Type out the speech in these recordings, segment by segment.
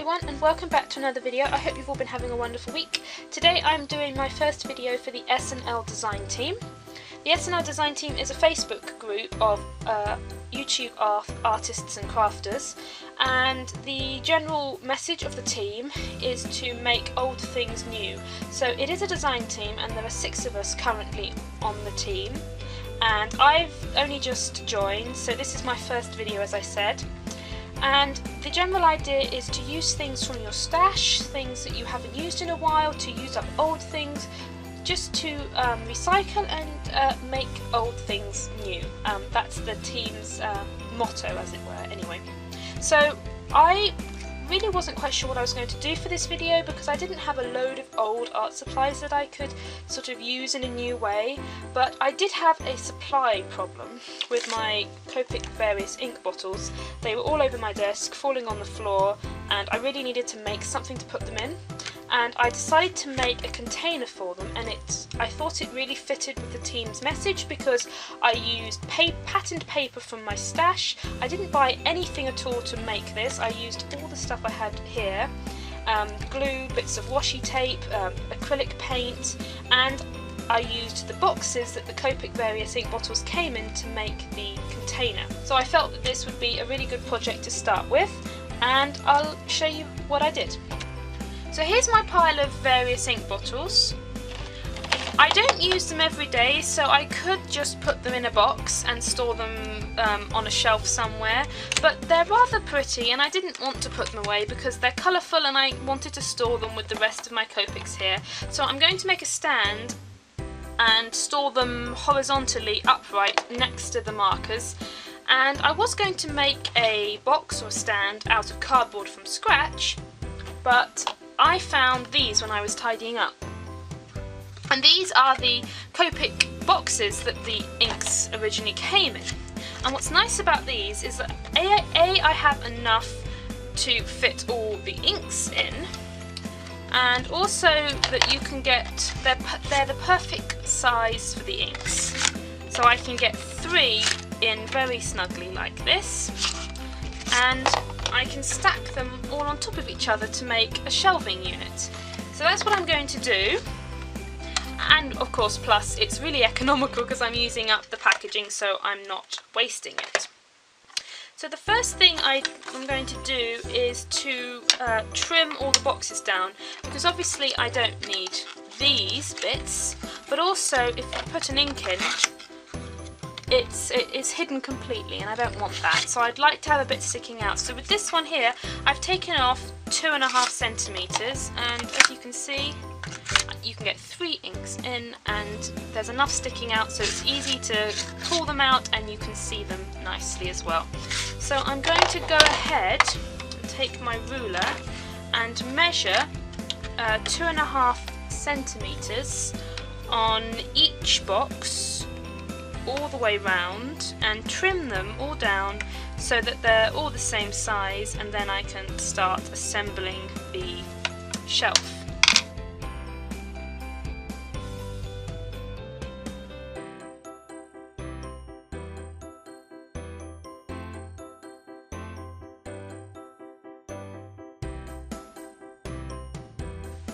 everyone and welcome back to another video. I hope you've all been having a wonderful week. Today I'm doing my first video for the S&L design team. The S&L design team is a Facebook group of YouTube artists and crafters, and the general message of the team is to make old things new. So it is a design team and there are 6 of us currently on the team, and I've only just joined, so this is my first video as I said. And the general idea is to use things from your stash, things that you haven't used in a while, to use up old things, just to recycle and make old things new. That's the team's motto, as it were, anyway. So I really wasn't quite sure what I was going to do for this video because I didn't have a load of old art supplies that I could sort of use in a new way, but I did have a supply problem with my Copic various ink bottles. They were all over my desk, falling on the floor, and I really needed to make something to put them in. And I decided to make a container for them, and I thought it really fitted with the team's message because I used patterned paper from my stash. I didn't buy anything at all to make this. I used all the stuff I had here, glue, bits of washi tape, acrylic paint, and I used the boxes that the Copic various ink bottles came in to make the container. So I felt that this would be a really good project to start with, and I'll show you what I did. So here's my pile of various ink bottles. I don't use them every day, so I could just put them in a box and store them on a shelf somewhere, but they're rather pretty and I didn't want to put them away because they're colourful and I wanted to store them with the rest of my Copics here. So I'm going to make a stand and store them horizontally upright next to the markers. And I was going to make a box or stand out of cardboard from scratch, but I found these when I was tidying up. And these are the Copic boxes that the inks originally came in. And what's nice about these is that I have enough to fit all the inks in, and also that you can get, they're the perfect size for the inks. So I can get 3 in very snugly like this, and I can stack them all on top of each other to make a shelving unit. So that's what I'm going to do, and of course plus it's really economical because I'm using up the packaging, so I'm not wasting it. So the first thing I'm going to do is to trim all the boxes down, because obviously I don't need these bits, but also if you put an ink in, it's hidden completely and I don't want that, so I'd like to have a bit sticking out. So with this one here I've taken off 2.5 centimetres, and as you can see you can get 3 inks in and there's enough sticking out so it's easy to pull them out and you can see them nicely as well. So I'm going to go ahead and take my ruler and measure 2.5 centimetres on each box all the way round and trim them all down so that they're all the same size, and then I can start assembling the shelf.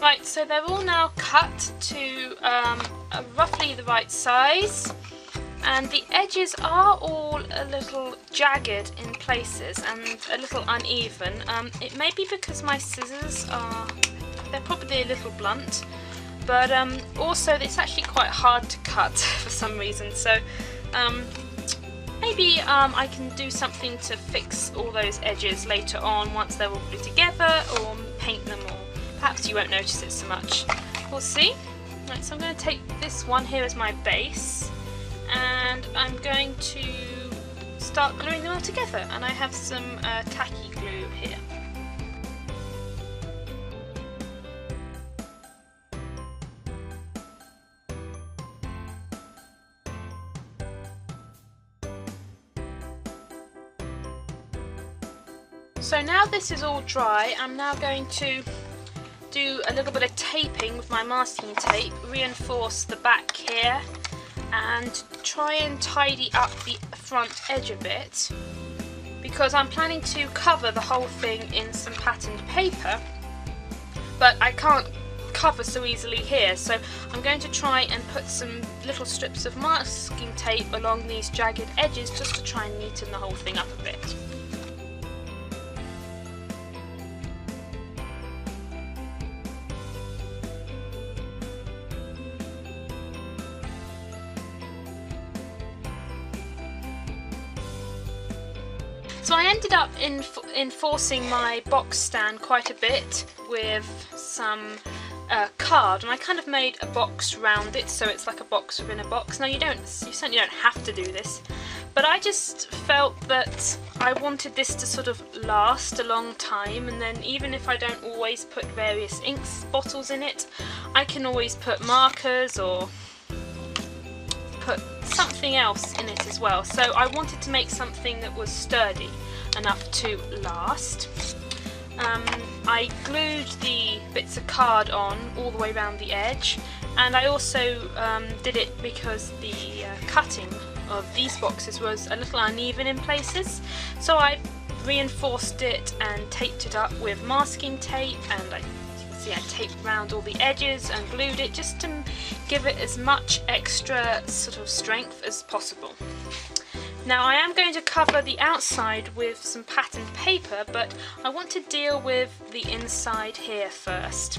Right, so they're all now cut to roughly the right size, and the edges are all a little jagged in places and a little uneven. It may be because my scissors they're probably a little blunt, but also it's actually quite hard to cut for some reason, so maybe I can do something to fix all those edges later on once they're all glued together, or paint them, or perhaps you won't notice it so much. We'll see. Right, so I'm going to take this one here as my base, and I'm going to start gluing them all together, and I have some tacky glue here. So now this is all dry, I'm now going to do a little bit of taping with my masking tape, reinforce the back here and try and tidy up the front edge a bit, because I'm planning to cover the whole thing in some patterned paper, but I can't cover so easily here, so I'm going to try and put some little strips of masking tape along these jagged edges just to try and neaten the whole thing up a bit. So I ended up enforcing my box stand quite a bit with some card, and I kind of made a box round it so it's like a box within a box. Now you certainly don't have to do this, but I just felt that I wanted this to sort of last a long time, and then even if I don't always put various ink bottles in it, I can always put markers or put something else in it as well. So I wanted to make something that was sturdy enough to last. I glued the bits of card on all the way around the edge, and I also did it because the cutting of these boxes was a little uneven in places, so I reinforced it and taped it up with masking tape, and I taped around all the edges and glued it just to give it as much extra sort of strength as possible. Now I am going to cover the outside with some patterned paper, but I want to deal with the inside here first.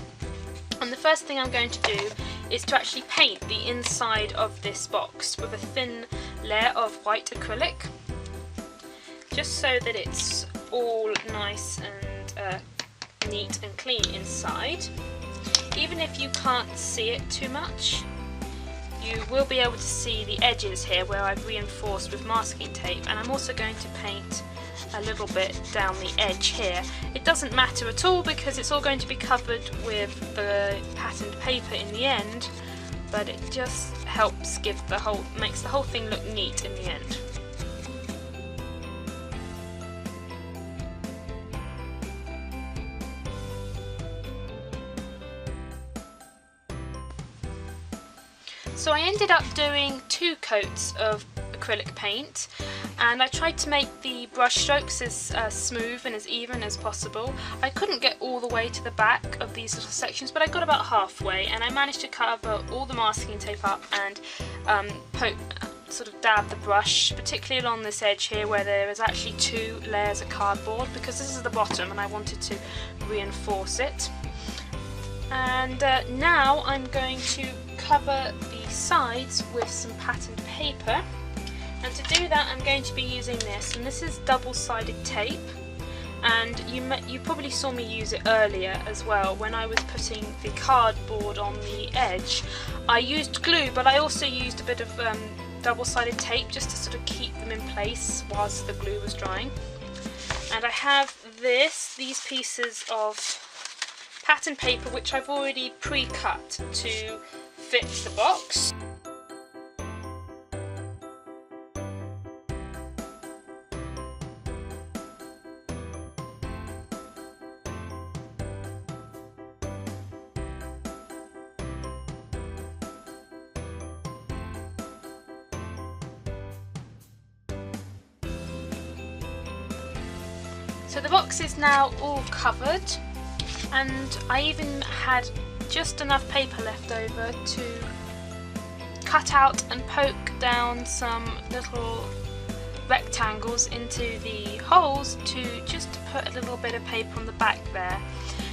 And the first thing I'm going to do is to actually paint the inside of this box with a thin layer of white acrylic, just so that it's all nice and neat and clean inside. Even if you can't see it too much, you will be able to see the edges here where I've reinforced with masking tape, and I'm also going to paint a little bit down the edge here. It doesn't matter at all because it's all going to be covered with the patterned paper in the end, but it just helps makes the whole thing look neat in the end. So I ended up doing 2 coats of acrylic paint, and I tried to make the brush strokes as smooth and as even as possible. I couldn't get all the way to the back of these little sections, but I got about halfway, and I managed to cover all the masking tape up and sort of dab the brush, particularly along this edge here where there is actually 2 layers of cardboard, because this is the bottom and I wanted to reinforce it. And now I'm going to cover the sides with some patterned paper, and to do that I'm going to be using this, and this is double-sided tape, and you probably saw me use it earlier as well when I was putting the cardboard on the edge. I used glue, but I also used a bit of double-sided tape just to sort of keep them in place whilst the glue was drying. And I have these pieces of patterned paper which I've already pre-cut to fit the box. So the box is now all covered, and I even had just enough paper left over to cut out and poke down some little rectangles into the holes to just put a little bit of paper on the back there.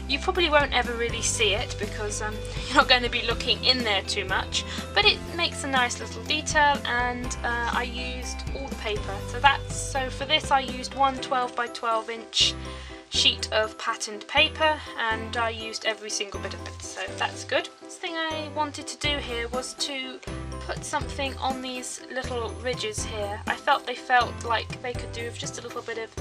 You probably won't ever really see it because you're not going to be looking in there too much, but it makes a nice little detail, and I used all the paper. So for this I used one 12 by 12 inch sheet of patterned paper, and I used every single bit of it, so that's good. Next thing I wanted to do here was to put something on these little ridges here. I felt like they could do with just a little bit of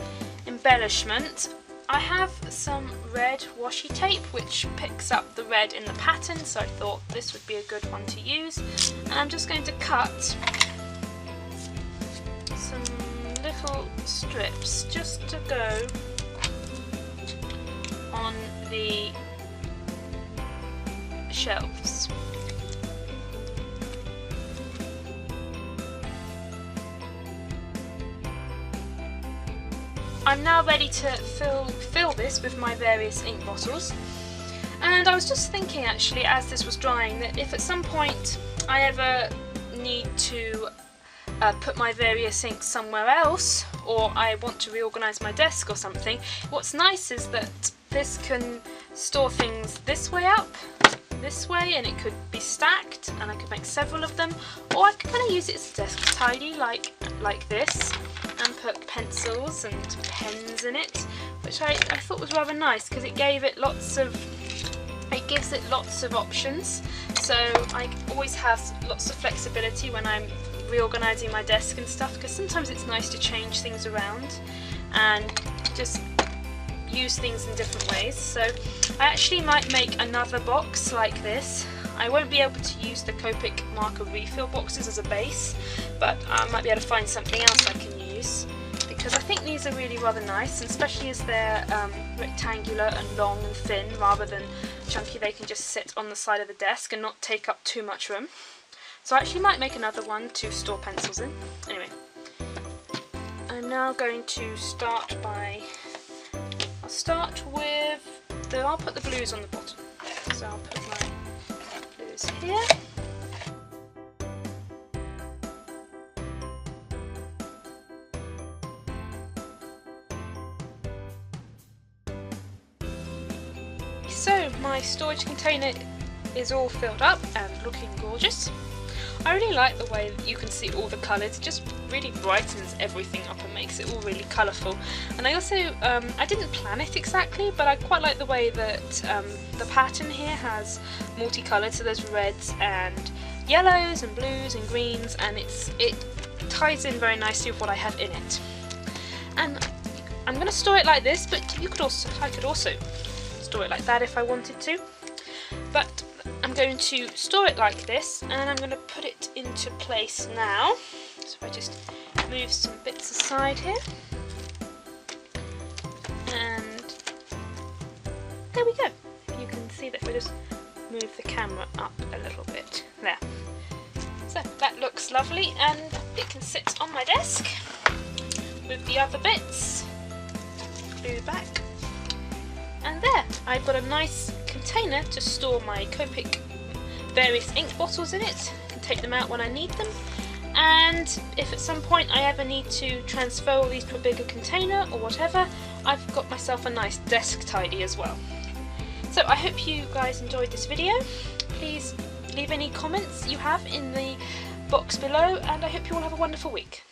embellishment. I have some red washi tape which picks up the red in the pattern, so I thought this would be a good one to use, and I'm just going to cut some little strips just to go on the shelves. I'm now ready to fill this with my various ink bottles. And I was just thinking actually as this was drying that if at some point I ever need to put my various inks somewhere else, or I want to reorganise my desk or something, what's nice is that this can store things this way up, this way, and it could be stacked and I could make several of them, or I could kind of use it as a desk tidy like this and put pencils and pens in it, which I thought was rather nice because it gives it lots of options. So I always have lots of flexibility when I'm reorganising my desk and stuff, because sometimes it's nice to change things around and just use things in different ways. So I actually might make another box like this. I won't be able to use the Copic marker refill boxes as a base, but I might be able to find something else I can use, because I think these are really rather nice, and especially as they're rectangular and long and thin rather than chunky, they can just sit on the side of the desk and not take up too much room. So I actually might make another one to store pencils in. Anyway, I'm now going to start by, I'll put the blues on the bottom. So I'll put my blues here. So my storage container is all filled up and looking gorgeous. I really like the way that you can see all the colours. It just really brightens everything up and makes it all really colourful. And I also, I didn't plan it exactly, but I quite like the way that the pattern here has multicoloured, so there's reds and yellows and blues and greens, and it ties in very nicely with what I have in it. And I'm going to store it like this, but I could also store it like that if I wanted to. But I'm going to store it like this, and I'm going to put it into place now. So if I just move some bits aside here, and there we go. You can see that if I just move the camera up a little bit there. So that looks lovely, and it can sit on my desk with the other bits glued back. And there, I've got a nice container to store my Copic various ink bottles in it. I can take them out when I need them, and if at some point I ever need to transfer all these to a bigger container or whatever, I've got myself a nice desk tidy as well. So I hope you guys enjoyed this video. Please leave any comments you have in the box below, and I hope you all have a wonderful week.